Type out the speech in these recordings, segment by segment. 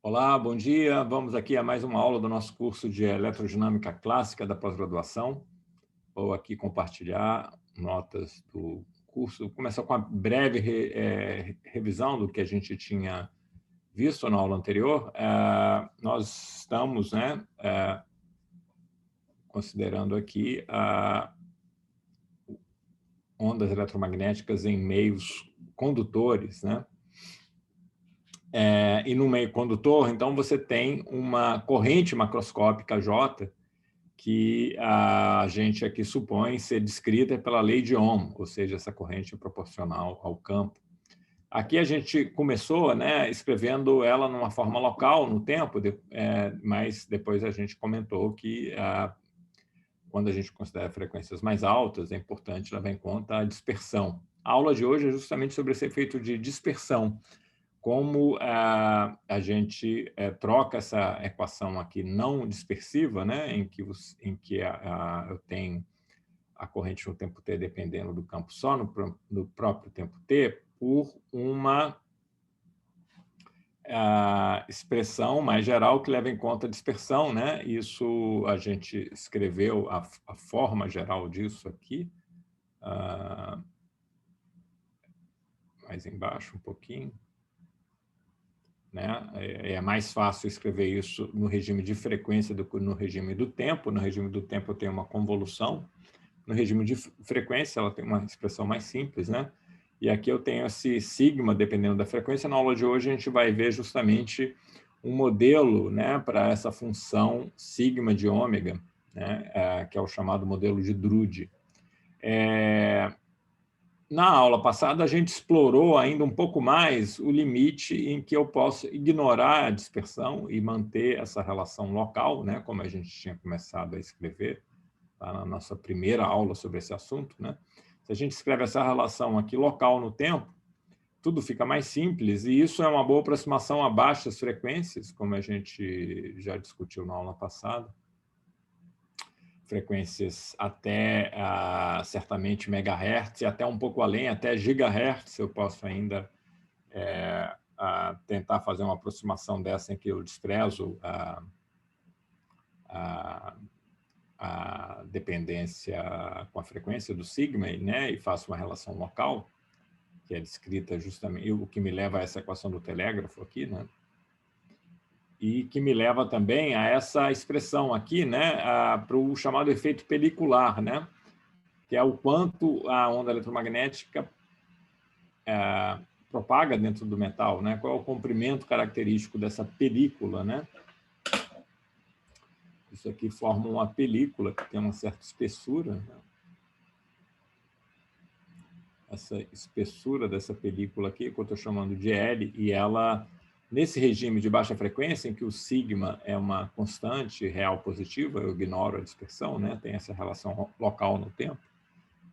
Olá, bom dia. Vamos aqui a mais uma aula do nosso curso de Eletrodinâmica Clássica da pós-graduação. Vou aqui compartilhar notas do curso. Começar com uma breve revisão do que a gente tinha visto na aula anterior. Nós estamos, considerando aqui ondas eletromagnéticas em meios condutores, né? E no meio condutor, então, você tem uma corrente macroscópica J, que a gente aqui supõe ser descrita pela lei de Ohm, ou seja, essa corrente é proporcional ao campo. Aqui a gente começou, escrevendo ela numa forma local, no tempo, mas depois a gente comentou que quando a gente considera frequências mais altas, é importante levar em conta a dispersão. A aula de hoje é justamente sobre esse efeito de dispersão, como a gente troca essa equação aqui não dispersiva, em que eu tenho a corrente no tempo t dependendo do campo só no próprio tempo t, por uma expressão mais geral que leva em conta a dispersão, né? Isso a gente escreveu a forma geral disso aqui, mais embaixo um pouquinho. Né? É mais fácil escrever isso no regime de frequência do que no regime do tempo. No regime do tempo eu tenho uma convolução. No regime de frequência ela tem uma expressão mais simples, né? E aqui eu tenho esse sigma dependendo da frequência. Na aula de hoje a gente vai ver justamente um modelo, né, para essa função sigma de ômega, né, que é o chamado modelo de Drude. Na aula passada, a gente explorou ainda um pouco mais o limite em que eu posso ignorar a dispersão e manter essa relação local, né, como a gente tinha começado a escrever lá na nossa primeira aula sobre esse assunto. Né? Se a gente escreve essa relação aqui local no tempo, tudo fica mais simples, e isso é uma boa aproximação a baixas frequências, como a gente já discutiu na aula passada. Frequências até certamente megahertz e até um pouco além, até gigahertz, eu posso ainda tentar fazer uma aproximação dessa em que eu desprezo a dependência com a frequência do sigma, né, e faço uma relação local, que é descrita justamente, o que me leva a essa equação do telégrafo aqui, né? E que me leva também a essa expressão aqui, né, para o chamado efeito pelicular, né, que é o quanto a onda eletromagnética propaga dentro do metal, né, qual é o comprimento característico dessa película, né. Isso aqui forma uma película que tem uma certa espessura, né? Essa espessura dessa película aqui, que eu estou chamando de L, e ela, nesse regime de baixa frequência, em que o sigma é uma constante real positiva, eu ignoro a dispersão, né? Tem essa relação local no tempo,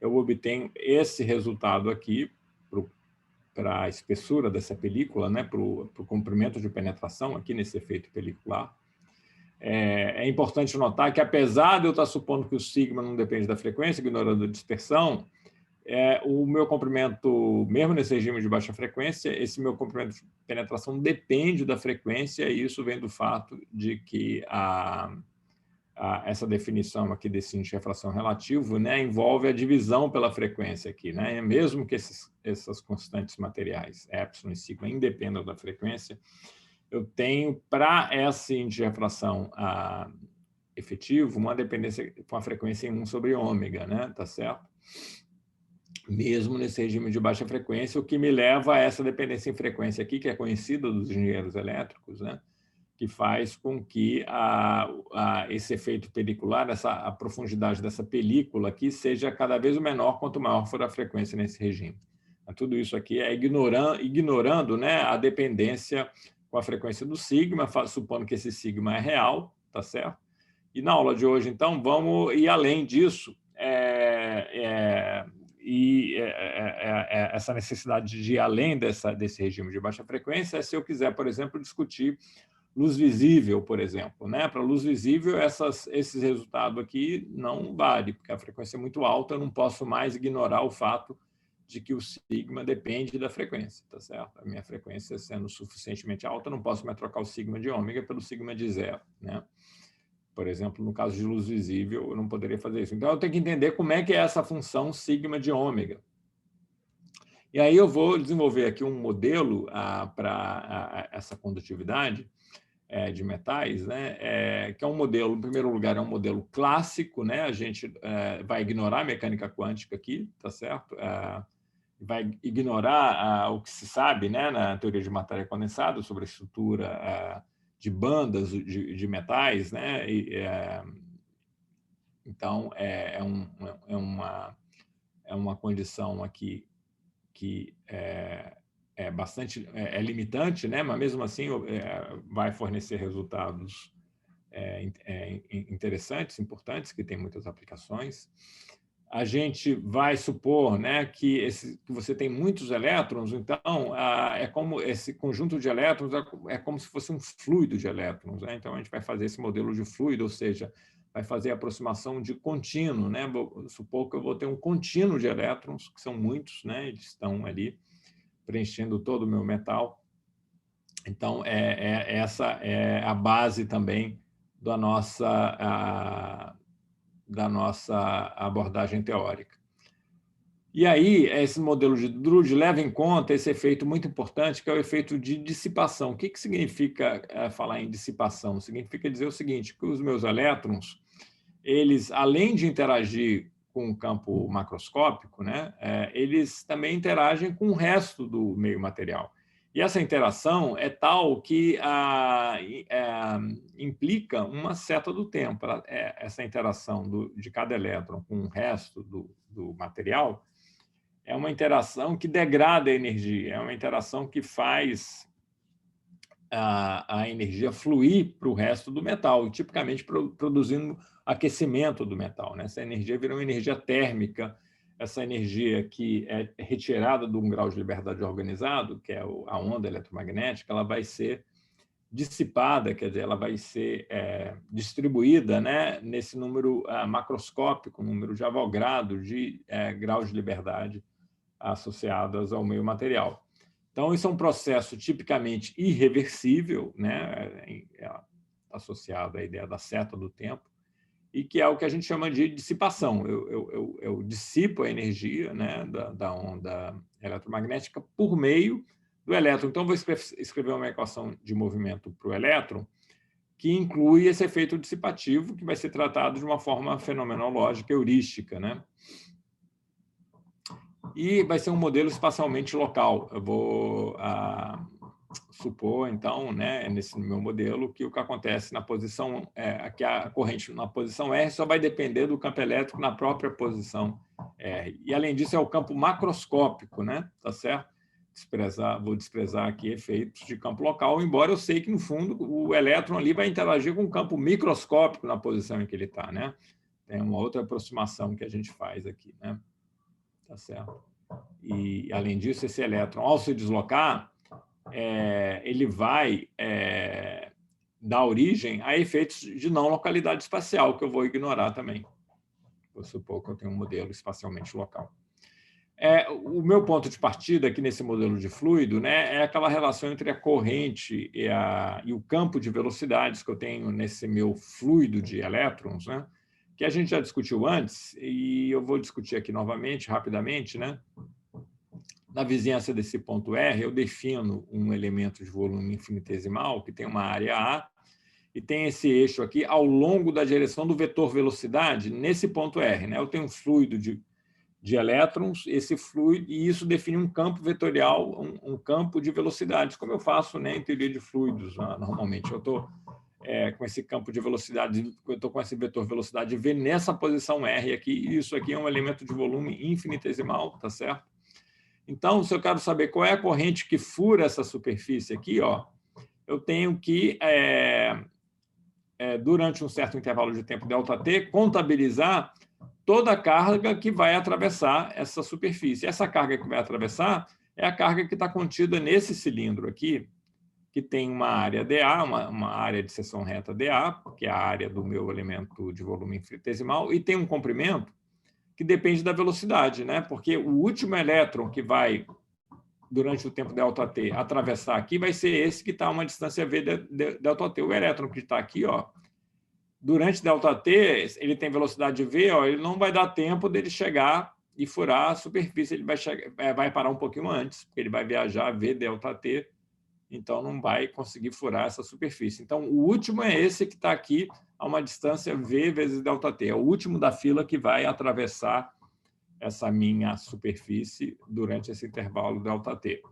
eu obtenho esse resultado aqui para a espessura dessa película, né? Para o comprimento de penetração aqui nesse efeito pelicular. É importante notar que, apesar de eu estar supondo que o sigma não depende da frequência, ignorando a dispersão, o meu comprimento, mesmo nesse regime de baixa frequência, esse meu comprimento de penetração depende da frequência, e isso vem do fato de que essa definição aqui desse índice de refração relativo, né, envolve a divisão pela frequência aqui, né? Mesmo que essas constantes materiais, epsilon e sigma, independam da frequência, eu tenho, para esse índice de refração efetivo, uma dependência com a frequência em 1 sobre ômega, né? Tá certo? Mesmo nesse regime de baixa frequência, o que me leva a essa dependência em frequência aqui, que é conhecida dos engenheiros elétricos, né? Que faz com que esse efeito pelicular, a profundidade dessa película aqui, seja cada vez menor quanto maior for a frequência nesse regime. Tudo isso aqui é ignorando, né, a dependência com a frequência do sigma, supondo que esse sigma é real, tá certo? E na aula de hoje, então, vamos ir além disso, essa necessidade de ir além desse regime de baixa frequência, se eu quiser, por exemplo, discutir luz visível, por exemplo. Né? Para luz visível, esses resultados aqui não valem, porque a frequência é muito alta, eu não posso mais ignorar o fato de que o sigma depende da frequência, tá certo? A minha frequência sendo suficientemente alta, eu não posso mais trocar o sigma de ômega pelo sigma de zero, né? Por exemplo, no caso de luz visível, eu não poderia fazer isso. Então, eu tenho que entender como é que é essa função sigma de ômega. E aí eu vou desenvolver aqui um modelo para essa condutividade de metais, né? Que é um modelo, em primeiro lugar, é um modelo clássico, né? A gente vai ignorar a mecânica quântica aqui, tá certo? Vai ignorar o que se sabe, né, na teoria de matéria condensada sobre a estrutura de bandas de metais, né? Então, é uma condição aqui que é bastante limitante, né? Mas mesmo assim vai fornecer resultados interessantes, importantes, que tem muitas aplicações. A gente vai supor, né, que você tem muitos elétrons, então é como esse conjunto de elétrons é como se fosse um fluido de elétrons, né? Então a gente vai fazer esse modelo de fluido, ou seja, vai fazer a aproximação de contínuo, né? Vou supor que eu vou ter um contínuo de elétrons, que são muitos, né? Eles estão ali preenchendo todo o meu metal. Então essa é a base também da nossa abordagem teórica. E aí, esse modelo de Drude leva em conta esse efeito muito importante, que é o efeito de dissipação. O que significa falar em dissipação? Significa dizer o seguinte, que os meus elétrons, eles, além de interagir com o campo macroscópico, né, eles também interagem com o resto do meio material. E essa interação é tal que implica uma seta do tempo. Essa interação de cada elétron com o resto do material é uma interação que degrada a energia, é uma interação que faz a energia fluir para o resto do metal, tipicamente produzindo aquecimento do metal, né? Essa energia vira uma energia térmica, essa energia que é retirada de um grau de liberdade organizado, que é a onda eletromagnética, ela vai ser dissipada, quer dizer, ela vai ser distribuída, né, nesse número macroscópico, número de Avogadro de graus de liberdade associadas ao meio material. Então, isso é um processo tipicamente irreversível, né, associado à ideia da seta do tempo, e que é o que a gente chama de dissipação. Eu dissipo a energia, né, da onda eletromagnética por meio do elétron. Então, vou escrever uma equação de movimento para o elétron que inclui esse efeito dissipativo, que vai ser tratado de uma forma fenomenológica, heurística, né? E vai ser um modelo espacialmente local. Eu vou supor, então, né, nesse meu modelo, que o que acontece na posição, que a corrente na posição R só vai depender do campo elétrico na própria posição R. E, além disso, é o campo macroscópico, né? Tá certo? Vou desprezar aqui efeitos de campo local, embora eu sei que, no fundo, o elétron ali vai interagir com o campo microscópico na posição em que ele está, né? Tem uma outra aproximação que a gente faz aqui, né? Tá certo? E, além disso, esse elétron, ao se deslocar, ele vai dar origem a efeitos de não localidade espacial, que eu vou ignorar também. Vou supor que eu tenho um modelo espacialmente local. O meu ponto de partida aqui nesse modelo de fluido, né, é aquela relação entre a corrente e o campo de velocidades que eu tenho nesse meu fluido de elétrons, né, que a gente já discutiu antes, e eu vou discutir aqui novamente, rapidamente, né? Na vizinhança desse ponto R, eu defino um elemento de volume infinitesimal que tem uma área A e tem esse eixo aqui ao longo da direção do vetor velocidade nesse ponto R, né? Eu tenho um fluido de elétrons, esse fluido, e isso define um campo vetorial, um campo de velocidades, como eu faço, né, em teoria de fluidos, normalmente. Eu estou com esse campo de velocidade, eu estou com esse vetor velocidade V nessa posição R aqui, e isso aqui é um elemento de volume infinitesimal, tá certo? Então, se eu quero saber qual é a corrente que fura essa superfície aqui, ó, eu tenho que, durante um certo intervalo de tempo ΔT, contabilizar toda a carga que vai atravessar essa superfície. Essa carga que vai atravessar é a carga que está contida nesse cilindro aqui, que tem uma área dA, uma área de seção reta dA, que é a área do meu elemento de volume infinitesimal, e tem um comprimento que depende da velocidade, né? Porque o último elétron que vai, durante o tempo ΔT, atravessar aqui, vai ser esse que está a uma distância v ΔT. O elétron que está aqui, ó, durante ΔT, ele tem velocidade v, ó, ele não vai dar tempo dele chegar e furar a superfície, ele vai parar um pouquinho antes, porque ele vai viajar v ΔT, então não vai conseguir furar essa superfície. Então, o último é esse que está aqui a uma distância v vezes ΔT. É o último da fila que vai atravessar essa minha superfície durante esse intervalo ΔT.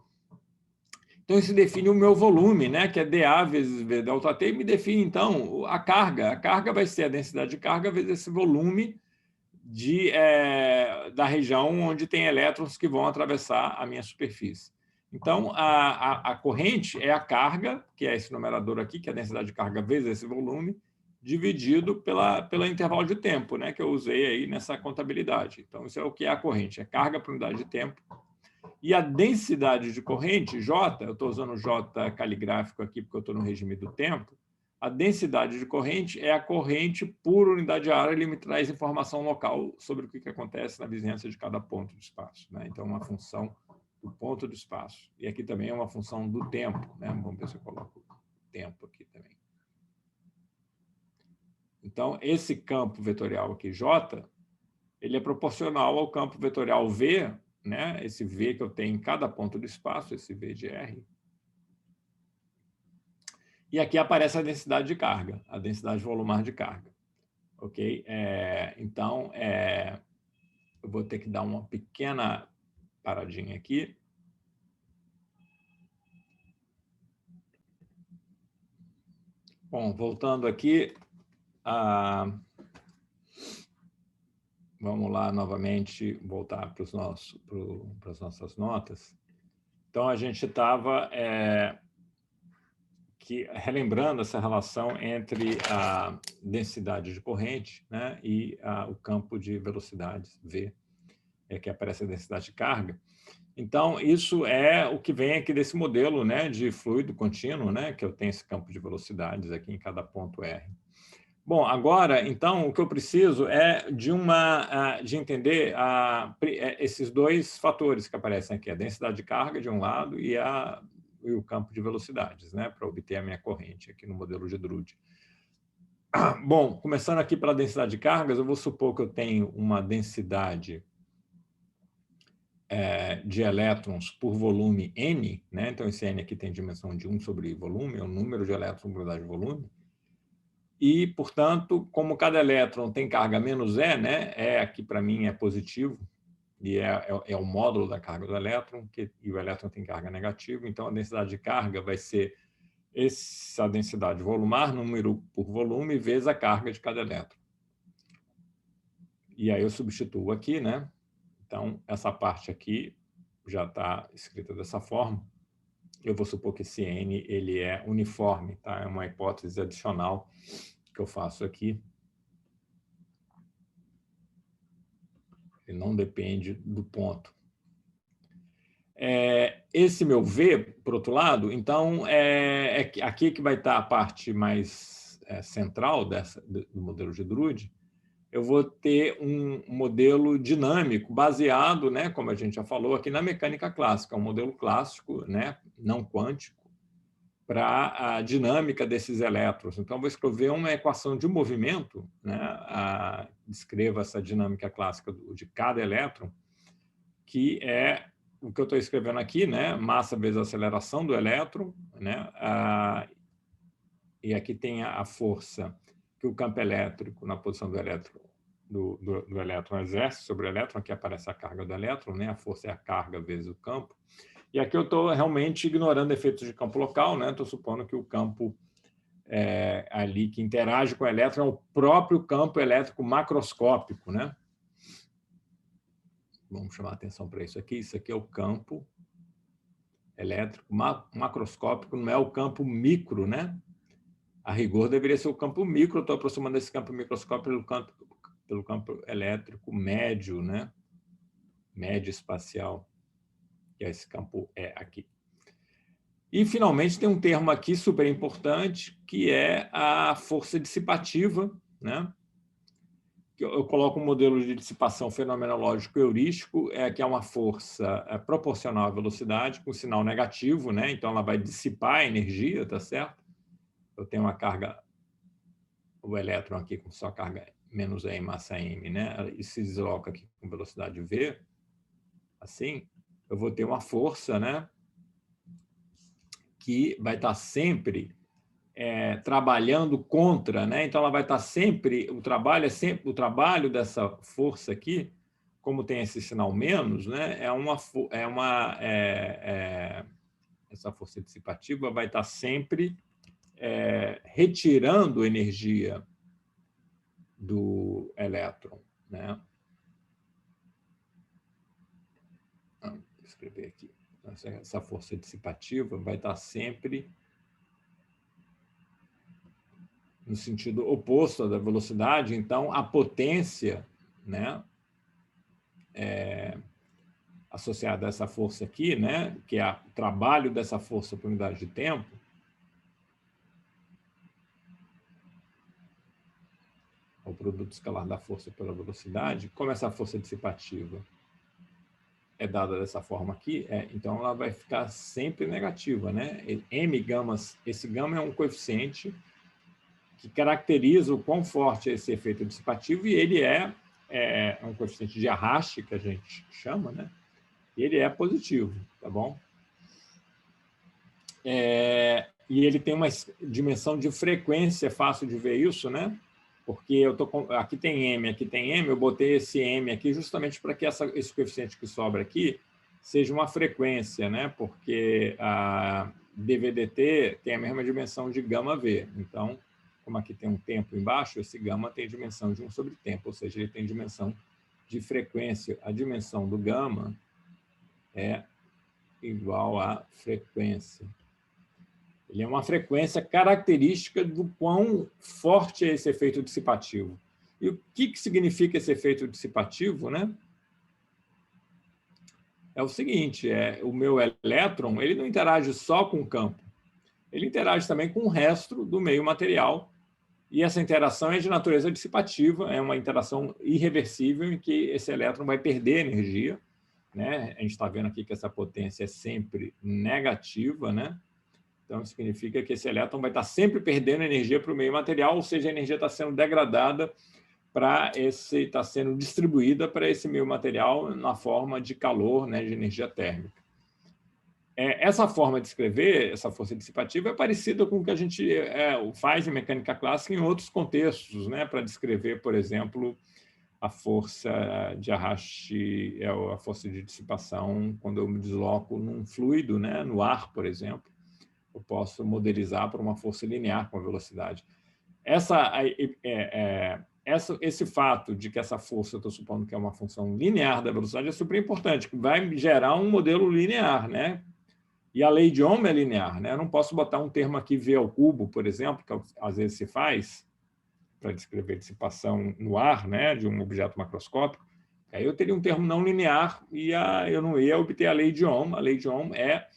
Então, isso define o meu volume, né, que é dA vezes V ΔT, e me define, então, a carga. A carga vai ser a densidade de carga vezes esse volume da região onde tem elétrons que vão atravessar a minha superfície. Então, a corrente é a carga, que é esse numerador aqui, que é a densidade de carga vezes esse volume, dividido pelo intervalo de tempo, né, que eu usei aí nessa contabilidade. Então, isso é o que é a corrente, é carga por unidade de tempo. E a densidade de corrente, J, eu estou usando J caligráfico aqui porque eu estou no regime do tempo, a densidade de corrente é a corrente por unidade de área, ele me traz informação local sobre o que acontece na vizinhança de cada ponto do espaço, né? Então, uma função do ponto do espaço. E aqui também é uma função do tempo, né? Vamos ver se eu coloco o tempo aqui também. Então, esse campo vetorial aqui, J, ele é proporcional ao campo vetorial V, né? Esse V que eu tenho em cada ponto do espaço, esse V de R. E aqui aparece a densidade de carga, a densidade volumar de carga. Ok? Então, eu vou ter que dar uma pequena paradinha aqui. Bom, voltando aqui, vamos lá novamente voltar para as nossas notas. Então, a gente estava relembrando essa relação entre a densidade de corrente, né, e o campo de velocidades, V, que aparece a densidade de carga. Então, isso é o que vem aqui desse modelo, né, de fluido contínuo, né, que eu tenho esse campo de velocidades aqui em cada ponto R. Bom, agora, então, o que eu preciso é de entender esses dois fatores que aparecem aqui, a densidade de carga de um lado e o campo de velocidades, né, para obter a minha corrente aqui no modelo de Drude. Bom, começando aqui pela densidade de cargas, eu vou supor que eu tenho uma densidade de elétrons por volume N, né? Então, esse N aqui tem dimensão de 1 sobre volume, é o número de elétrons por unidade de volume. E, portanto, como cada elétron tem carga menos E, né? E aqui, para mim, é positivo, e é o módulo da carga do elétron, e o elétron tem carga negativa, então a densidade de carga vai ser essa densidade volumar, número por volume, vezes a carga de cada elétron. E aí eu substituo aqui, né? Então, essa parte aqui já está escrita dessa forma. Eu vou supor que esse N ele é uniforme, tá? É uma hipótese adicional que eu faço aqui. Ele não depende do ponto. Esse meu V, por outro lado, então, aqui que vai estar a parte mais central do modelo de Drude. Eu vou ter um modelo dinâmico baseado, né, como a gente já falou, aqui na mecânica clássica, um modelo clássico, né, não quântico, para a dinâmica desses elétrons. Então, vou escrever uma equação de movimento, né, descreva essa dinâmica clássica de cada elétron, que é o que eu estou escrevendo aqui, né, massa vezes a aceleração do elétron, né, e aqui tem a força que o campo elétrico na posição do elétron exerce sobre o elétron, aqui aparece a carga do elétron, né? A força é a carga vezes o campo. E aqui eu estou realmente ignorando efeitos de campo local, né? Estou supondo que o campo ali que interage com o elétron é o próprio campo elétrico macroscópico, né? Vamos chamar a atenção para isso aqui. Isso aqui é o campo elétrico macroscópico, não é o campo micro, né? A rigor, deveria ser o campo micro, eu estou aproximando desse campo microscópico pelo campo elétrico médio, né? Médio espacial, que é esse campo aqui. E, finalmente, tem um termo aqui super importante, que é a força dissipativa, né? eu coloco um modelo de dissipação fenomenológico heurístico, que é uma força proporcional à velocidade, com sinal negativo, né? Então, ela vai dissipar a energia, tá certo? Eu tenho uma carga, o elétron aqui com sua carga menos E em massa M, né? E se desloca aqui com velocidade V, assim, eu vou ter uma força, né? Que vai estar sempre trabalhando contra, né? Então ela vai estar sempre, o trabalho dessa força aqui, como tem esse sinal menos, né? Essa força dissipativa vai estar sempre retirando energia do elétron, né? Vou escrever aqui. Essa força dissipativa vai estar sempre no sentido oposto da velocidade, então a potência, né, associada a essa força aqui, né, que é o trabalho dessa força por unidade de tempo, o produto escalar da força pela velocidade, como essa força dissipativa é dada dessa forma aqui, então ela vai ficar sempre negativa, né? M gamas, esse gama é um coeficiente que caracteriza o quão forte é esse efeito dissipativo, e ele é um coeficiente de arraste, que a gente chama, né? E ele é positivo, tá bom? E ele tem uma dimensão de frequência, é fácil de ver isso, né? Porque aqui tem M, eu botei esse M aqui justamente para que esse coeficiente que sobra aqui seja uma frequência, né? Porque a dVdt tem a mesma dimensão de gama V. Então, como aqui tem um tempo embaixo, esse gama tem dimensão de 1 sobre tempo, ou seja, ele tem dimensão de frequência. A dimensão do gama é igual à frequência. Ele é uma frequência característica do quão forte é esse efeito dissipativo. E o que significa esse efeito dissipativo, né? É o seguinte, o meu elétron ele não interage só com o campo, ele interage também com o resto do meio material, e essa interação é de natureza dissipativa, é uma interação irreversível em que esse elétron vai perder energia, né? A gente está vendo aqui que essa potência é sempre negativa, né? Então, significa que esse elétron vai estar sempre perdendo energia para o meio material, ou seja, a energia está sendo degradada está sendo distribuída para esse meio material na forma de calor, né, de energia térmica. Essa forma de escrever, essa força dissipativa, é parecida com o que a gente faz em mecânica clássica em outros contextos, né, para descrever, por exemplo, a força de arraste, a força de dissipação quando eu me desloco num fluido, né, no ar, por exemplo. Eu posso modelizar por uma força linear com a velocidade. Esse fato de que essa força, eu estou supondo que é uma função linear da velocidade, é super importante, que vai gerar um modelo linear, né? E a lei de Ohm é linear, né? Eu não posso botar um termo aqui V ao cubo, por exemplo, que às vezes se faz para descrever dissipação no ar, né, de um objeto macroscópico. Aí eu teria um termo não linear e eu não ia obter a lei de Ohm. A lei de Ohm é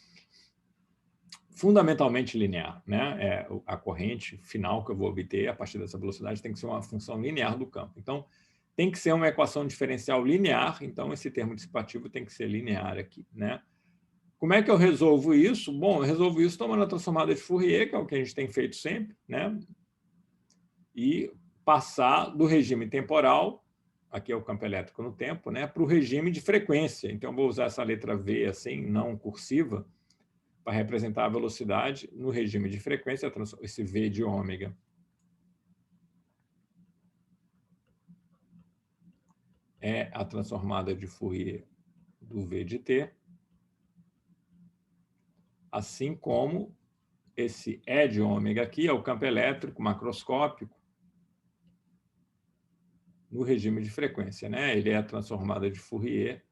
fundamentalmente linear, né? A corrente final que eu vou obter a partir dessa velocidade tem que ser uma função linear do campo. Então, tem que ser uma equação diferencial linear, então esse termo dissipativo tem que ser linear aqui, né? Como é que eu resolvo isso? Bom, eu resolvo isso tomando a transformada de Fourier, que é o que a gente tem feito sempre, né? E passar do regime temporal, aqui é o campo elétrico no tempo, né, para o regime de frequência. Então, eu vou usar essa letra V assim, não cursiva, para representar a velocidade no regime de frequência, esse V de ômega. É a transformada de Fourier do V de t, assim como esse E de ômega aqui é o campo elétrico macroscópico no regime de frequência, né? Ele é a transformada de Fourier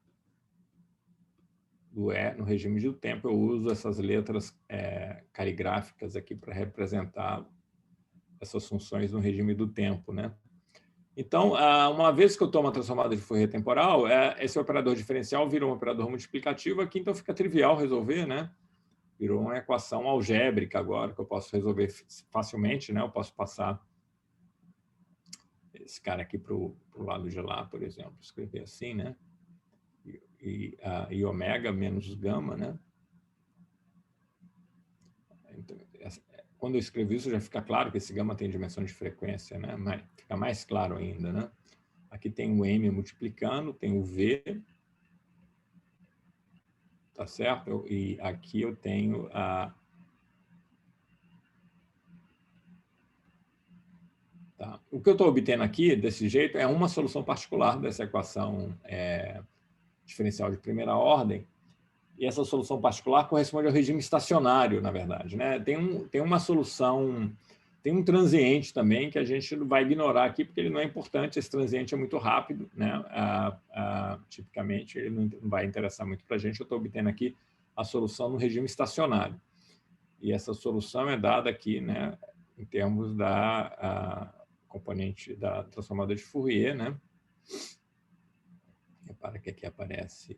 do E no regime do tempo. Eu uso essas letras caligráficas aqui para representar essas funções no regime do tempo, né? Então, uma vez que eu tomo a transformada de Fourier temporal, esse operador diferencial vira um operador multiplicativo aqui, então fica trivial resolver, né? Virou uma equação algébrica agora, que eu posso resolver facilmente, né? Eu posso passar esse cara aqui para o para o lado de lá, por exemplo, escrever assim, né? E ômega menos gama, né? Então, quando eu escrevo isso, já fica claro que esse gama tem dimensão de frequência, né? Mas fica mais claro ainda, né? Aqui tem o M multiplicando, tem o V, tá certo? E aqui eu tenho a... Tá. O que eu estou obtendo aqui, desse jeito, é uma solução particular dessa equação diferencial de primeira ordem, e essa solução particular corresponde ao regime estacionário, na verdade, né? Tem uma solução, tem um transiente também que a gente vai ignorar aqui, porque ele não é importante, esse transiente é muito rápido, né? Tipicamente, ele não vai interessar muito para a gente. Eu estou obtendo aqui a solução no regime estacionário. E essa solução é dada aqui, né, em termos da componente da transformadora de Fourier, né? Repara que aqui aparece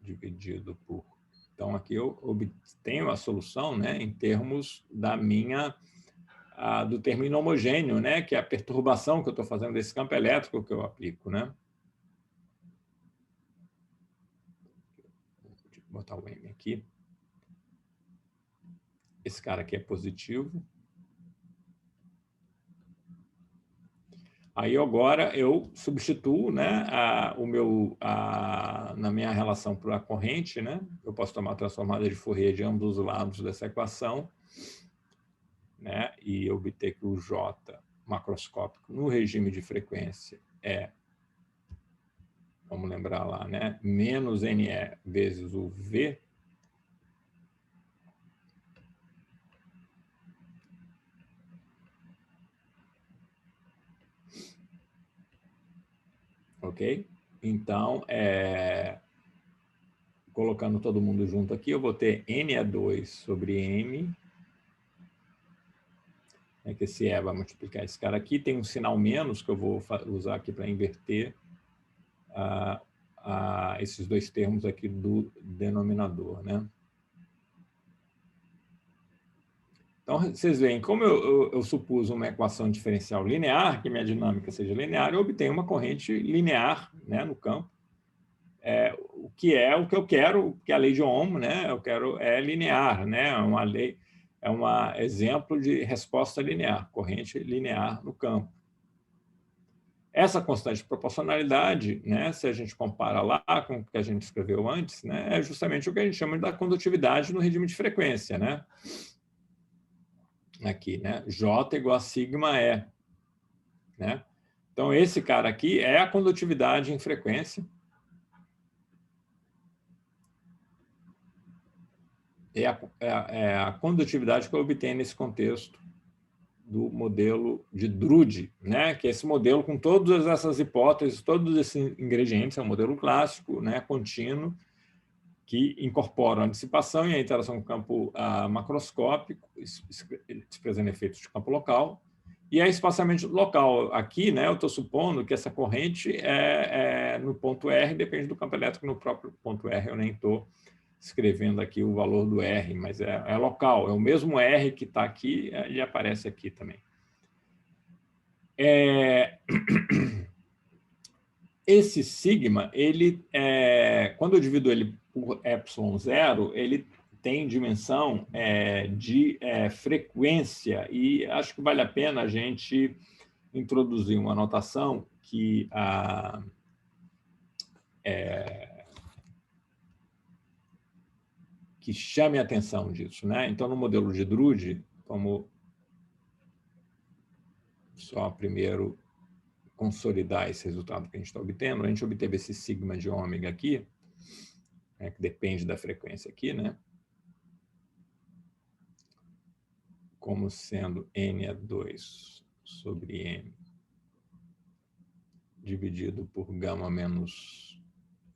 dividido por... Então, aqui eu obtenho a solução, né, em termos da do termo inhomogêneo, né, que é a perturbação que eu estou fazendo desse campo elétrico que eu aplico, né? Vou botar o M aqui. Esse cara aqui é positivo. Aí agora eu substituo, né, na minha relação para a corrente, né? Eu posso tomar a transformada de Fourier de ambos os lados dessa equação, né? E obter que o J macroscópico no regime de frequência vamos lembrar lá, né? Menos NE vezes o V. Ok? Então, colocando todo mundo junto aqui, eu vou ter NE2 sobre M, que esse E vai multiplicar esse cara aqui. Tem um sinal menos que eu vou usar aqui para inverter esses dois termos aqui do denominador, né? Então, vocês veem, como eu supus uma equação diferencial linear, que minha dinâmica seja linear, eu obtenho uma corrente linear, né, no campo, o que eu quero, que a lei de Ohm, né, eu quero linear, né, é um exemplo de resposta linear, corrente linear no campo. Essa constante de proporcionalidade, né, se a gente compara lá com o que a gente escreveu antes, né, é justamente o que a gente chama da condutividade no regime de frequência, né? Aqui, né? J igual a sigma E, né? Então, esse cara aqui é a condutividade em frequência. É a condutividade que eu obtenho nesse contexto do modelo de Drude, né? Que é esse modelo com todas essas hipóteses, todos esses ingredientes, é um modelo clássico, né? Contínuo, que incorpora a dissipação e a interação com o campo macroscópico, expressando efeitos de campo local, e é espaçamento local. Aqui, né, eu estou supondo que essa corrente no ponto R, depende do campo elétrico no próprio ponto R. Eu nem estou escrevendo aqui o valor do R, mas é local. É o mesmo R que está aqui, ele aparece aqui também. Esse sigma, quando eu divido ele por ε0, ele tem dimensão de frequência, e acho que vale a pena a gente introduzir uma notação que chame a atenção disso, né? Então, no modelo de Drude, como só primeiro consolidar esse resultado que a gente está obtendo, a gente obteve esse sigma de ômega aqui, né, que depende da frequência aqui, né? Como sendo N2 sobre M dividido por gama menos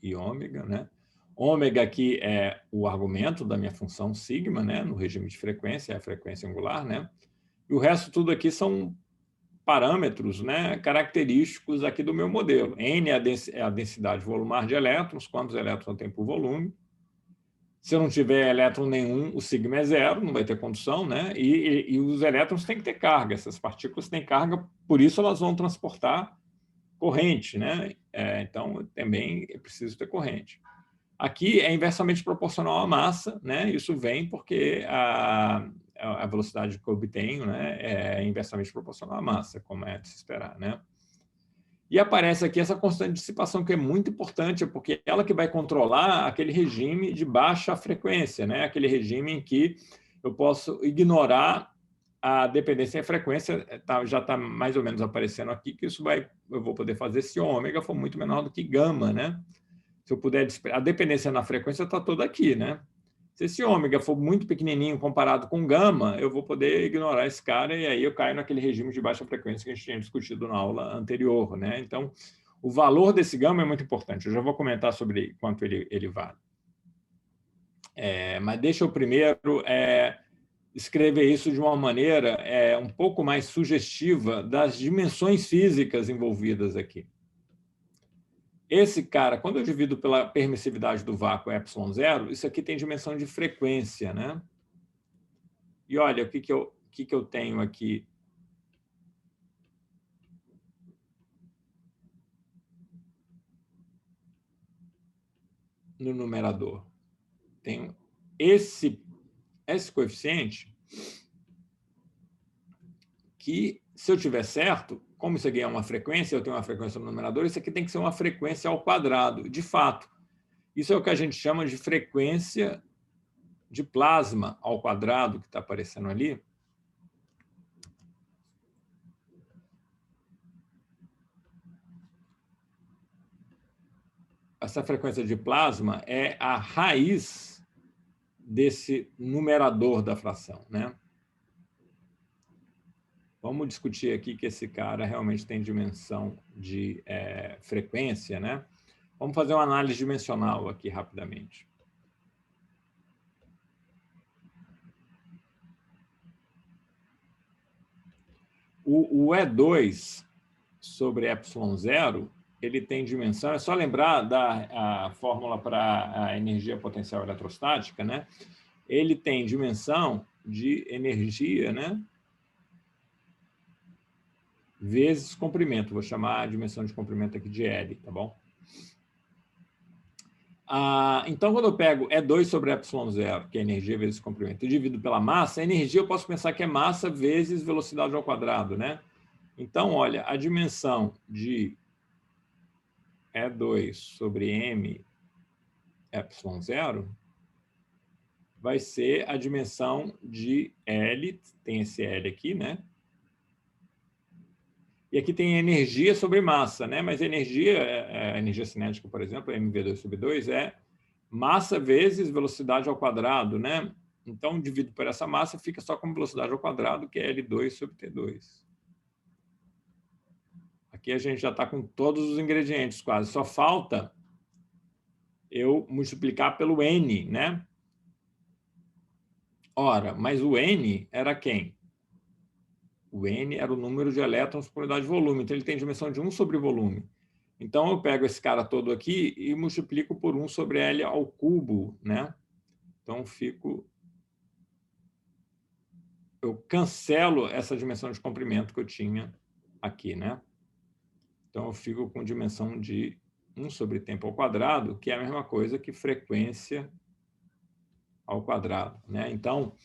I ômega, né? Ômega aqui é o argumento da minha função sigma, né? No regime de frequência, é a frequência angular, né? E o resto tudo aqui são parâmetros, né, característicos aqui do meu modelo. N é a densidade volumar de elétrons, quantos elétrons eu tenho por volume. Se eu não tiver elétron nenhum, o sigma é zero, não vai ter condução, né? E os elétrons têm que ter carga, essas partículas têm carga, por isso elas vão transportar corrente, né? Então, também é preciso ter corrente. Aqui é inversamente proporcional à massa, né? Isso vem porque a velocidade que eu obtenho, né, é inversamente proporcional à massa, como é de se esperar, né? E aparece aqui essa constante de dissipação, que é muito importante, porque é ela que vai controlar aquele regime de baixa frequência, né? Aquele regime em que eu posso ignorar a dependência em frequência, já está mais ou menos aparecendo aqui, que eu vou poder fazer se ômega for muito menor do que gama, né? Se eu puder, a dependência na frequência está toda aqui, né? Se esse ômega for muito pequenininho comparado com gama, eu vou poder ignorar esse cara e aí eu caio naquele regime de baixa frequência que a gente tinha discutido na aula anterior, né? Então, o valor desse gama é muito importante. Eu já vou comentar sobre quanto ele vale. Mas deixa eu primeiro escrever isso de uma maneira um pouco mais sugestiva das dimensões físicas envolvidas aqui. Esse cara, quando eu divido pela permissividade do vácuo ε0, isso aqui tem dimensão de frequência, né? E olha, o que eu tenho aqui? No numerador. Tenho esse coeficiente que, se eu tiver certo, como isso aqui é uma frequência, eu tenho uma frequência no numerador, isso aqui tem que ser uma frequência ao quadrado. De fato, isso é o que a gente chama de frequência de plasma ao quadrado, que está aparecendo ali. Essa frequência de plasma é a raiz desse numerador da fração, né? Vamos discutir aqui que esse cara realmente tem dimensão de frequência, né? Vamos fazer uma análise dimensional aqui rapidamente. O E2 sobre ε0, ele tem dimensão, é só lembrar da fórmula para a energia potencial eletrostática, né? Ele tem dimensão de energia, né? Vezes comprimento. Vou chamar a dimensão de comprimento aqui de L, tá bom? Então, quando eu pego E2 sobre ε0, que é energia vezes comprimento, e divido pela massa, a energia eu posso pensar que é massa vezes velocidade ao quadrado, né? Então, olha, a dimensão de E2 sobre m ε0 vai ser a dimensão de L, tem esse L aqui, né? E aqui tem energia sobre massa, né? Mas a energia cinética, por exemplo, mv2 sobre 2, é massa vezes velocidade ao quadrado, né? Então, divido por essa massa, fica só com velocidade ao quadrado, que é L2 sobre T2. Aqui a gente já está com todos os ingredientes quase. Só falta eu multiplicar pelo N, né? Ora, mas o N era quem? O N era o número de elétrons por unidade de volume, então ele tem dimensão de 1 sobre volume. Então, eu pego esse cara todo aqui e multiplico por 1 sobre L ao cubo, né? Então, eu cancelo essa dimensão de comprimento que eu tinha aqui, né? Então, eu fico com dimensão de 1 sobre tempo ao quadrado, que é a mesma coisa que frequência ao quadrado, né? Então,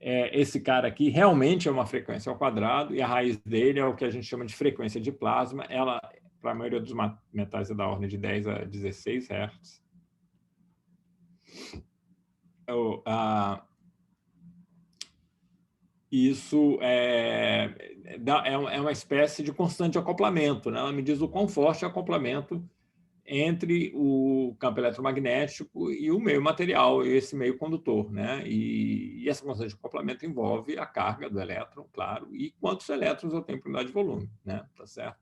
esse cara aqui realmente é uma frequência ao quadrado e a raiz dele é o que a gente chama de frequência de plasma. Ela, para a maioria dos metais, é da ordem de 10 a 16 Hz. Isso é uma espécie de constante de acoplamento, né? Ela me diz o quão forte é o acoplamento entre o campo eletromagnético e o meio material, esse meio condutor, né? E essa constante de acoplamento envolve a carga do elétron, claro, e quantos elétrons eu tenho por unidade de volume, né? Tá certo?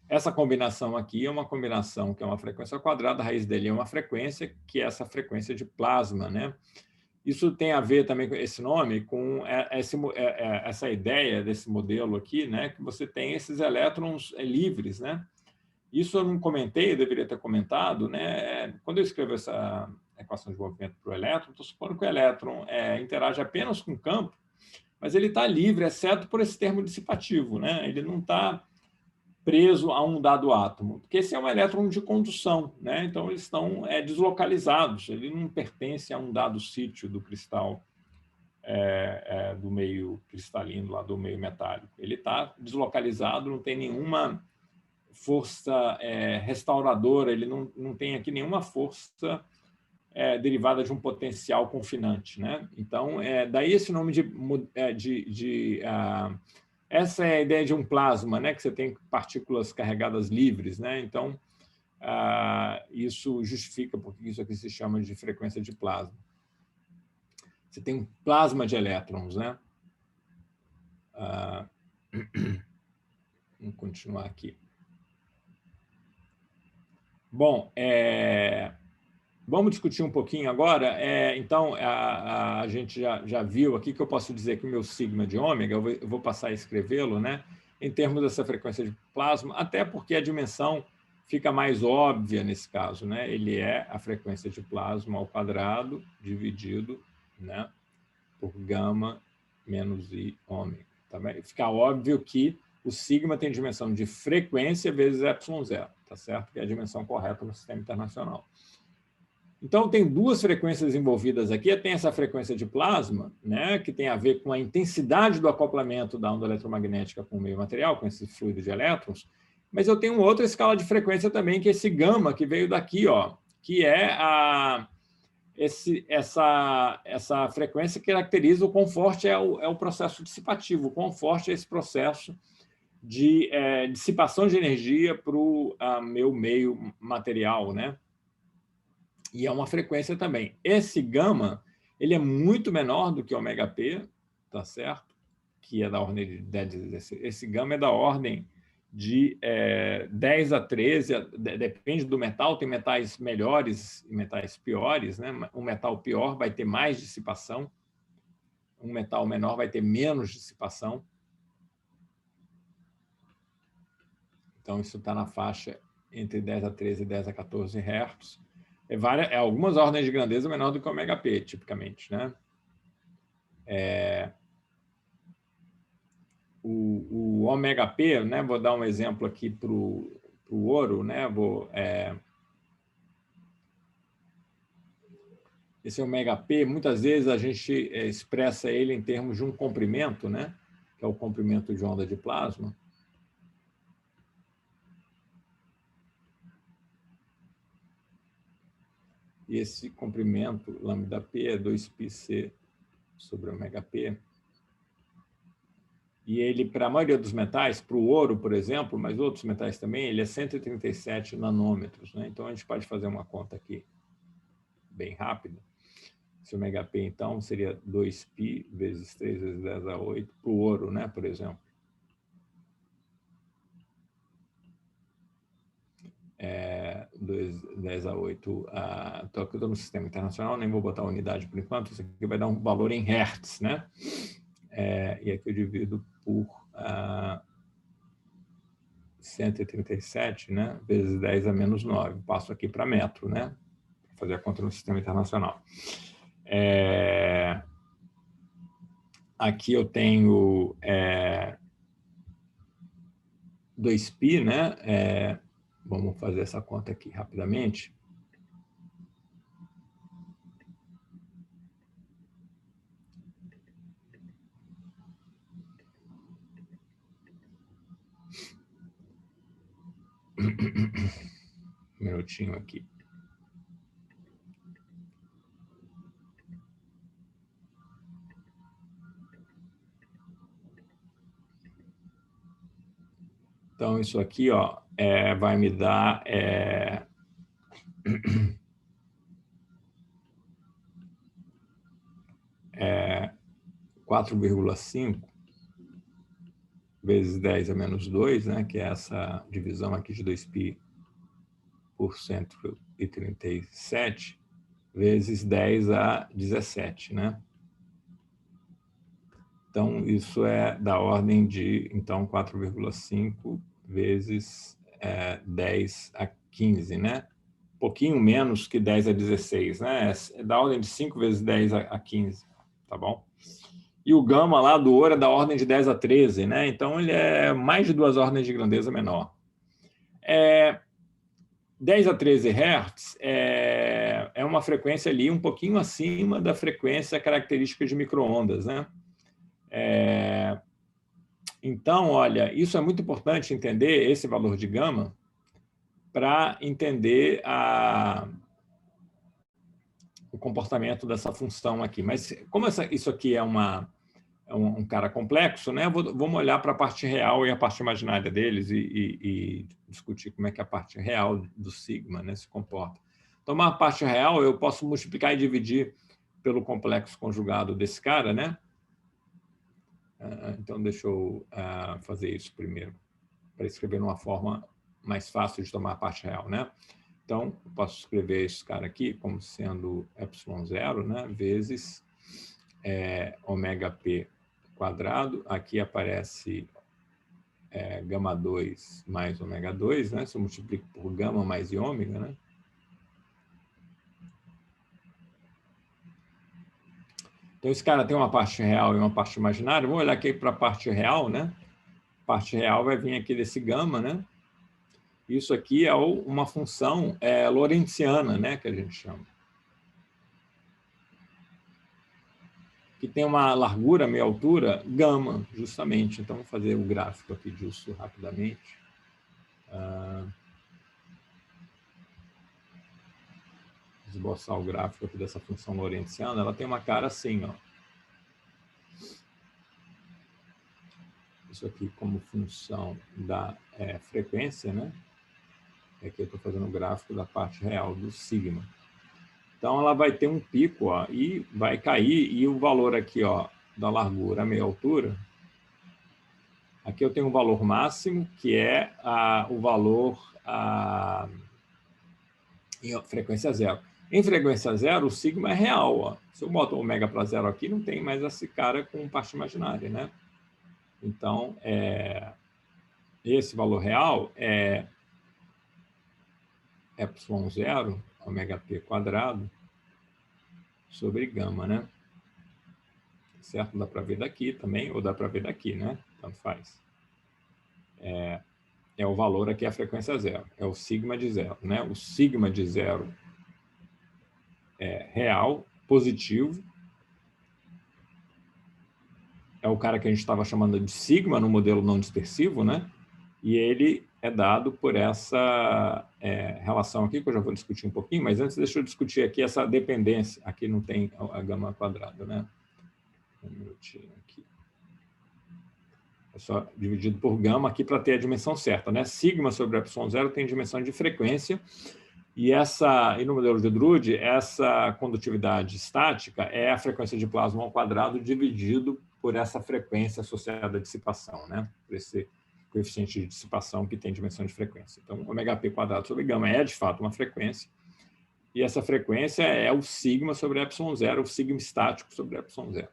Essa combinação aqui é uma combinação que é uma frequência ao quadrado, a raiz dele é uma frequência, que é essa frequência de plasma, né? Isso tem a ver também com esse nome, com essa ideia desse modelo aqui, né? Que você tem esses elétrons livres, né? Isso eu não comentei, eu deveria ter comentado, né? Quando eu escrevo essa equação de movimento para o elétron, estou supondo que o elétron interage apenas com o campo, mas ele está livre, exceto por esse termo dissipativo, né? Ele não está preso a um dado átomo, porque esse é um elétron de condução, né? Então eles estão deslocalizados, ele não pertence a um dado sítio do cristal, do meio cristalino, lá do meio metálico. Ele está deslocalizado, não tem nenhuma força restauradora, ele não tem aqui nenhuma força derivada de um potencial confinante, né? Então, daí esse nome essa é a ideia de um plasma, né? Que você tem partículas carregadas livres, né? Então, isso justifica porque isso aqui se chama de frequência de plasma. Você tem um plasma de elétrons, né? Vamos continuar aqui. Bom, vamos discutir um pouquinho agora. Então, a gente já viu aqui que eu posso dizer que o meu sigma de ômega, eu vou passar a escrevê-lo, né, em termos dessa frequência de plasma, até porque a dimensão fica mais óbvia nesse caso, né? Ele é a frequência de plasma ao quadrado dividido, né, por gama menos I ômega. Tá bem? Fica óbvio que o sigma tem dimensão de frequência vezes ε0, tá certo? Que é a dimensão correta no sistema internacional. Então, tem duas frequências envolvidas aqui. Tem essa frequência de plasma, né, que tem a ver com a intensidade do acoplamento da onda eletromagnética com o meio material, com esse fluido de elétrons, mas eu tenho uma outra escala de frequência também, que é esse gama, que veio daqui, ó, que é essa frequência que caracteriza o quão forte é o processo dissipativo, o quão forte é esse processo de dissipação de energia para o meu meio material, né? E é uma frequência também. Esse gama, ele é muito menor do que o ômega P, tá certo? Que é da ordem de 10. Esse gama é da ordem de 10 a 13, depende do metal, tem metais melhores e metais piores, né? Um metal pior vai ter mais dissipação, um metal menor vai ter menos dissipação. Então, isso está na faixa entre 10 a 13 e 10 a 14 Hz. Algumas ordens de grandeza menor do que o ômega P, tipicamente, né? O ômega P, né? Vou dar um exemplo aqui para o ouro, né? Esse ômega P, muitas vezes a gente expressa ele em termos de um comprimento, né? Que é o comprimento de onda de plasma. E esse comprimento, lambda P, é 2πc sobre ômega P. E ele, para a maioria dos metais, para o ouro, por exemplo, mas outros metais também, ele é 137 nanômetros, né? Então, a gente pode fazer uma conta aqui bem rápida. Esse ômega P, então, seria 2π vezes 3 vezes 10 a 8 para o ouro, né? Por exemplo. 10 a 8. Estou aqui no sistema internacional, nem vou botar a unidade por enquanto, isso aqui vai dar um valor em hertz, né? E aqui eu divido por 137, né? Vezes 10 a menos 9. Passo aqui para metro, né? Para fazer a conta no sistema internacional. Aqui eu tenho 2π, né? Vamos fazer essa conta aqui rapidamente. Um minutinho aqui. Então, isso aqui, ó, vai me dar 4,5 vezes 10 a menos 2, né, que é essa divisão aqui de 2π por 137, vezes 10 a 17, né? Então, isso é da ordem de, então, 4,5 vezes 10 a 15, né? Um pouquinho menos que 10 a 16, né? É da ordem de 5 vezes 10 a 15, tá bom? E o gama lá do ouro é da ordem de 10 a 13, né? Então, ele é mais de 2 ordens de grandeza menor, 10 a 13 Hz é uma frequência ali um pouquinho acima da frequência característica de micro-ondas, né? Então, olha, isso é muito importante entender esse valor de gama para entender o comportamento dessa função aqui. Mas como isso aqui é um cara complexo, né? Vamos olhar para a parte real e a parte imaginária deles e discutir como é que a parte real do sigma, né, se comporta. Então, a parte real eu posso multiplicar e dividir pelo complexo conjugado desse cara, né? Então, deixa eu fazer isso primeiro, para escrever de uma forma mais fácil de tomar a parte real, né? Então, eu posso escrever esse cara aqui como sendo ε0, né, vezes ômega p quadrado. Aqui aparece gama 2 mais ômega 2, né? Se eu multiplico por gama mais i ômega, né? Então, esse cara tem uma parte real e uma parte imaginária. Vamos olhar aqui para a parte real, né? A parte real vai vir aqui desse gama, né? Isso aqui é uma função lorentziana, né? Que a gente chama. Que tem uma largura, meia altura, gama, justamente. Então, vou fazer o gráfico aqui disso rapidamente. Esboçar o gráfico aqui dessa função lorentziana. Ela tem uma cara assim, ó. Isso aqui como função da frequência, né? Aqui eu estou fazendo o gráfico da parte real do sigma. Então, ela vai ter um pico, ó, e vai cair, e o valor aqui, ó, da largura, a meia altura, aqui eu tenho um valor máximo, que é o valor em frequência zero. Em frequência zero, o sigma é real. Ó. Se eu boto o ômega para zero aqui, não tem mais esse cara com parte imaginária, né? Então, esse valor real é ε0, ômega p quadrado, sobre gama, né? Certo? Dá para ver daqui também, ou dá para ver daqui, né? Tanto faz. É o valor aqui, a frequência zero. É o sigma de zero, né? O sigma de zero é real, positivo. É o cara que a gente estava chamando de sigma no modelo não dispersivo, né? E ele é dado por essa relação aqui, que eu já vou discutir um pouquinho, mas antes deixa eu discutir aqui essa dependência. Aqui não tem a gama quadrada, né? Um minutinho aqui. É só dividido por gama aqui para ter a dimensão certa, né? Sigma sobre ε0 tem dimensão de frequência, e no modelo de Drude, essa condutividade estática é a frequência de plasma ao quadrado dividido por essa frequência associada à dissipação, né? Por esse coeficiente de dissipação que tem dimensão de frequência. Então, ômega p quadrado sobre gama é, de fato, uma frequência, e essa frequência é o sigma sobre ε0, o sigma estático sobre ε0.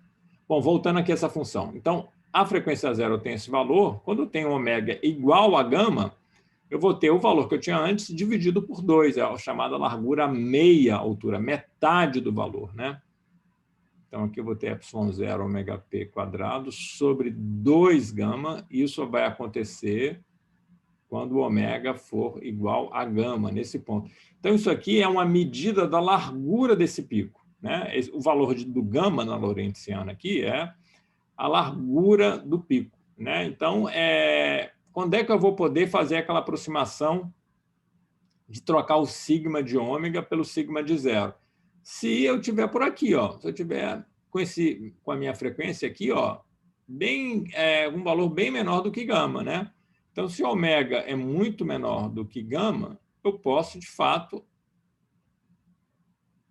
Bom, voltando aqui a essa função. Então, a frequência zero tem esse valor. Quando eu tenho ômega igual a gama, eu vou ter o valor que eu tinha antes dividido por 2, é a chamada largura meia altura, metade do valor, né? Então, aqui eu vou ter ε0 ômega p quadrado sobre 2 gama. Isso vai acontecer quando o ômega for igual a gama, nesse ponto. Então, isso aqui é uma medida da largura desse pico, né? O valor do gama na lorentziana aqui é a largura do pico, né? Então, quando é que eu vou poder fazer aquela aproximação de trocar o sigma de ômega pelo sigma de zero? Se eu tiver por aqui, ó, se eu tiver com a minha frequência aqui, ó, um valor bem menor do que gama, né? Então, se ômega é muito menor do que gama, eu posso, de fato,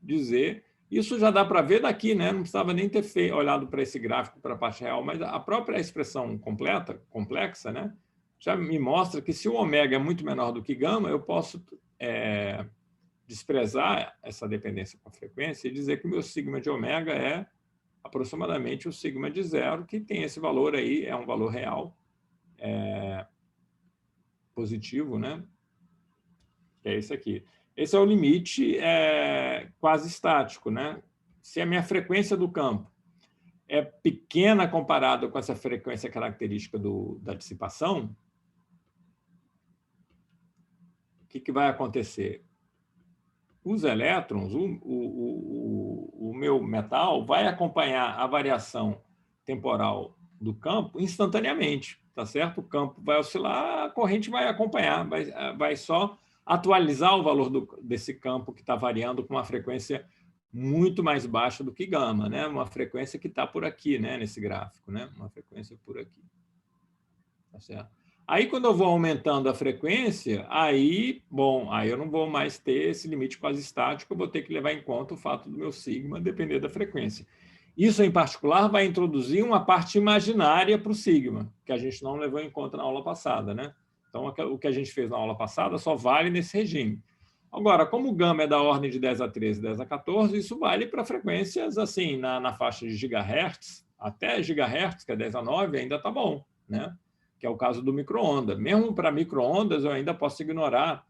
dizer... Isso já dá para ver daqui, né? Não precisava nem ter olhado para esse gráfico, para a parte real, mas a própria expressão complexa, né? Já me mostra que se o ômega é muito menor do que gama, eu posso desprezar essa dependência com a frequência e dizer que o meu sigma de ômega é aproximadamente o sigma de zero, que tem esse valor aí, é um valor real, positivo, né? Que é esse aqui. Esse é o limite quase estático, né? Se a minha frequência do campo é pequena comparada com essa frequência característica da dissipação, que vai acontecer? Os elétrons, o meu metal vai acompanhar a variação temporal do campo instantaneamente, tá certo? O campo vai oscilar, a corrente vai acompanhar, vai só atualizar o valor desse campo que está variando com uma frequência muito mais baixa do que gama, né? Uma frequência que está por aqui, né? Nesse gráfico, né? Uma frequência por aqui, tá certo? Aí, quando eu vou aumentando a frequência, aí eu não vou mais ter esse limite quase estático, eu vou ter que levar em conta o fato do meu sigma depender da frequência. Isso, em particular, vai introduzir uma parte imaginária para o sigma, que a gente não levou em conta na aula passada, né? Então, o que a gente fez na aula passada só vale nesse regime. Agora, como o gama é da ordem de 10 a 13, 10 a 14, isso vale para frequências assim, na faixa de gigahertz, até gigahertz, que é 10 a 9, ainda está bom, né? Que é o caso do micro-ondas. Mesmo para micro-ondas, eu ainda posso ignorar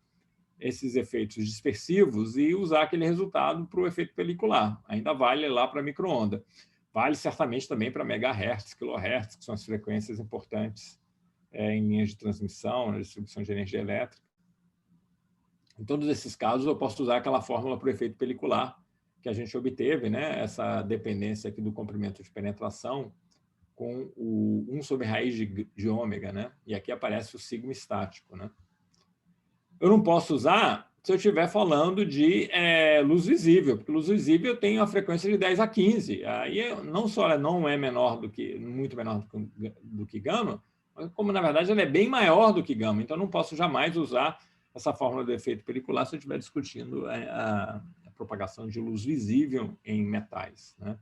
esses efeitos dispersivos e usar aquele resultado para o efeito pelicular. Ainda vale lá para micro-onda. Vale certamente também para megahertz, quilohertz, que são as frequências importantes em linhas de transmissão, na distribuição de energia elétrica. Em todos esses casos, eu posso usar aquela fórmula para o efeito pelicular que a gente obteve, né? Essa dependência aqui do comprimento de penetração com o 1 sobre raiz de ômega, né? E aqui aparece o sigma estático, né? Eu não posso usar se eu estiver falando de luz visível, porque luz visível tem uma frequência de 10 a 15. Aí não só ela não é menor muito menor do que gama, mas como, na verdade, ela é bem maior do que gama. Então, eu não posso jamais usar essa fórmula do efeito pelicular se eu estiver discutindo a propagação de luz visível em metais, né?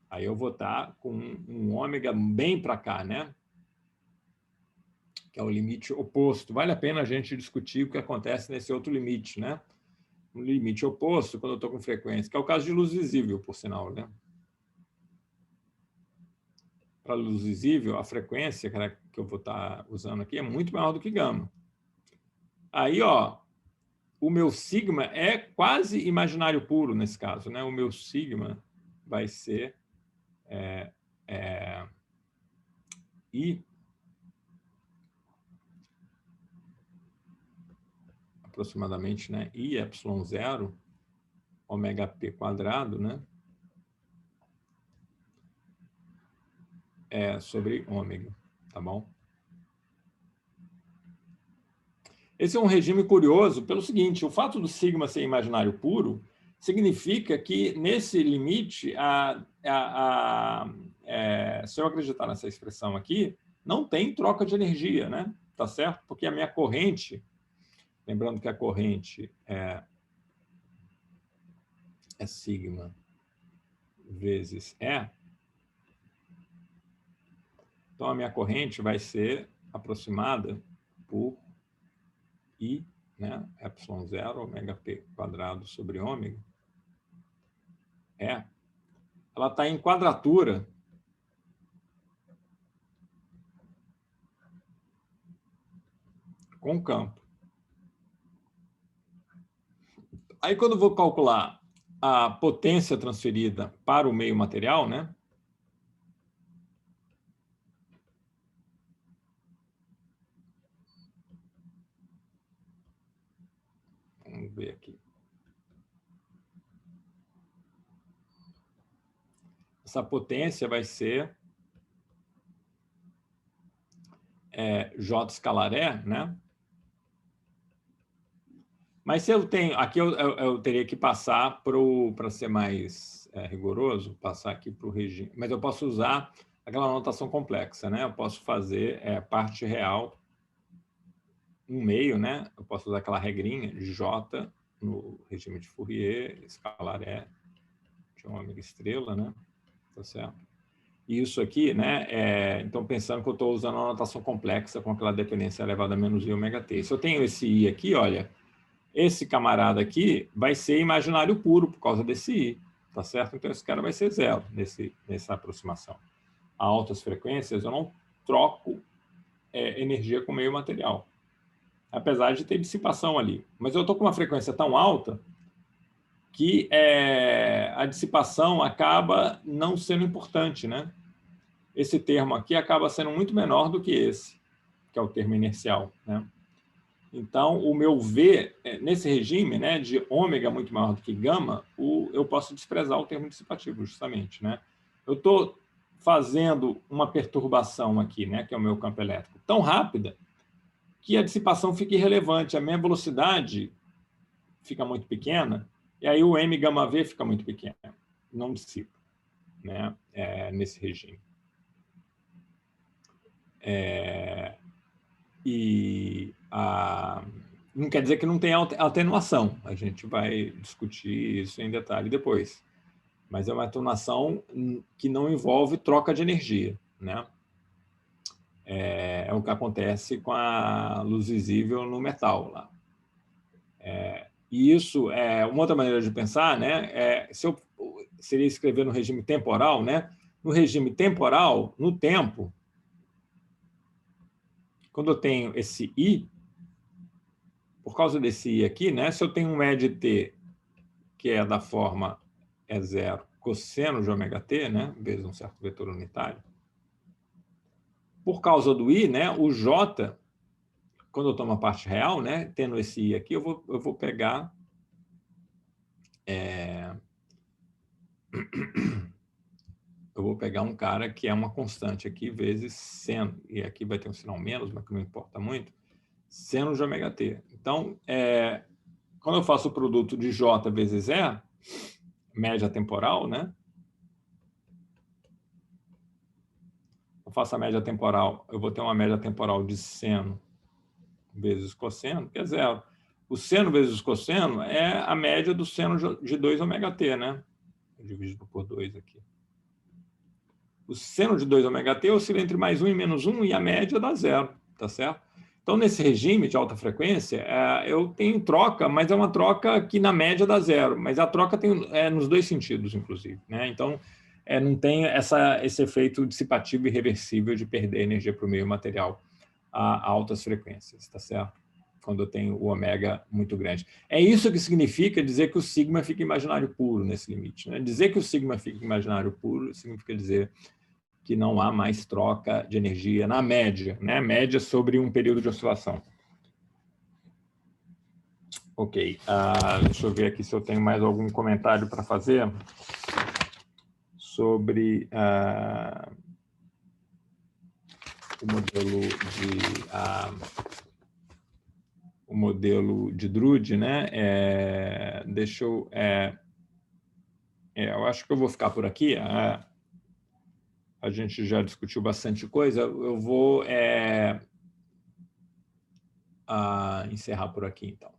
Aí eu vou estar com um ômega bem para cá, né? Que é o limite oposto. Vale a pena a gente discutir o que acontece nesse outro limite, né? Um limite oposto, quando eu estou com frequência, que é o caso de luz visível, por sinal, né? Para luz visível, a frequência que eu vou estar usando aqui é muito maior do que gama. Aí, ó, o meu sigma é quase imaginário puro nesse caso, né? O meu sigma vai ser I aproximadamente, né? I epsilon 0 ômega p quadrado, né? Sobre ômega, tá bom? Esse é um regime curioso pelo seguinte: o fato do sigma ser imaginário puro significa que, nesse limite, se eu acreditar nessa expressão aqui, não tem troca de energia, né? Tá certo? Porque a minha corrente, lembrando que a corrente é sigma vezes E, então a minha corrente vai ser aproximada por I, né? Epsilon 0, ômega p quadrado sobre ômega, ela está em quadratura com o campo. Aí, quando eu vou calcular a potência transferida para o meio material, né? Vamos ver aqui. Essa potência vai ser J escalar E, né? Mas se eu tenho... Aqui eu teria que passar para ser mais rigoroso, passar aqui para o regime. Mas eu posso usar aquela notação complexa, né? Eu posso fazer parte real 1/2, né? Eu posso usar aquela regrinha de J no regime de Fourier, escalar E de ômega estrela, né? Tá certo? E isso aqui, né? Então, pensando que eu estou usando uma notação complexa com aquela dependência elevada a menos I ômega t. Se eu tenho esse I aqui, olha, esse camarada aqui vai ser imaginário puro por causa desse I, tá certo? Então, esse cara vai ser zero nessa aproximação. A altas frequências, eu não troco energia com meio material, apesar de ter dissipação ali. Mas eu estou com uma frequência tão alta que a dissipação acaba não sendo importante, né? Esse termo aqui acaba sendo muito menor do que esse, que é o termo inercial, né? Então, o meu V, nesse regime, né, de ômega muito maior do que gama, eu posso desprezar o termo dissipativo, justamente, né? Eu estou fazendo uma perturbação aqui, né, que é o meu campo elétrico, tão rápida que a dissipação fica irrelevante, a minha velocidade fica muito pequena, e aí o M gama V fica muito pequeno, não dissipa, né, nesse regime. Não quer dizer que não tem atenuação, a gente vai discutir isso em detalhe depois, mas é uma atenuação que não envolve troca de energia, né? É o que acontece com a luz visível no metal lá. E isso é uma outra maneira de pensar, né? Seria escrever no regime temporal, né? No regime temporal, no tempo, quando eu tenho esse I, por causa desse I aqui, né? Se eu tenho um E de T que é da forma E0 cosseno de ômega t, né? Vezes um certo vetor unitário, por causa do I, né? O J, quando eu tomo a parte real, né? Tendo esse I aqui, eu vou pegar eu vou pegar um cara que é uma constante aqui, vezes seno, e aqui vai ter um sinal menos, mas que não importa muito, seno de ômega t. Então, quando eu faço o produto de J vezes E, média temporal, né? Eu faço a média temporal, eu vou ter uma média temporal de seno vezes cosseno, que é zero. O seno vezes cosseno é a média do seno de 2 ômega t, né? Dividido por 2 aqui. O seno de 2 ômega t oscila entre mais 1 e menos 1 e a média dá zero, tá certo? Então, nesse regime de alta frequência, eu tenho troca, mas é uma troca que na média dá zero, mas a troca tem nos dois sentidos, inclusive, né? Então, não tem esse efeito dissipativo e reversível de perder energia para o meio material a altas frequências, tá certo? Quando eu tenho o ômega muito grande. É isso que significa dizer que o sigma fica imaginário puro nesse limite, né? Dizer que o sigma fica imaginário puro significa dizer que não há mais troca de energia na média, né? Média sobre um período de oscilação. Ok. Deixa eu ver aqui se eu tenho mais algum comentário para fazer sobre o modelo de Drude, né? Deixa eu... eu acho que eu vou ficar por aqui. A gente já discutiu bastante coisa. Eu vou encerrar por aqui, então.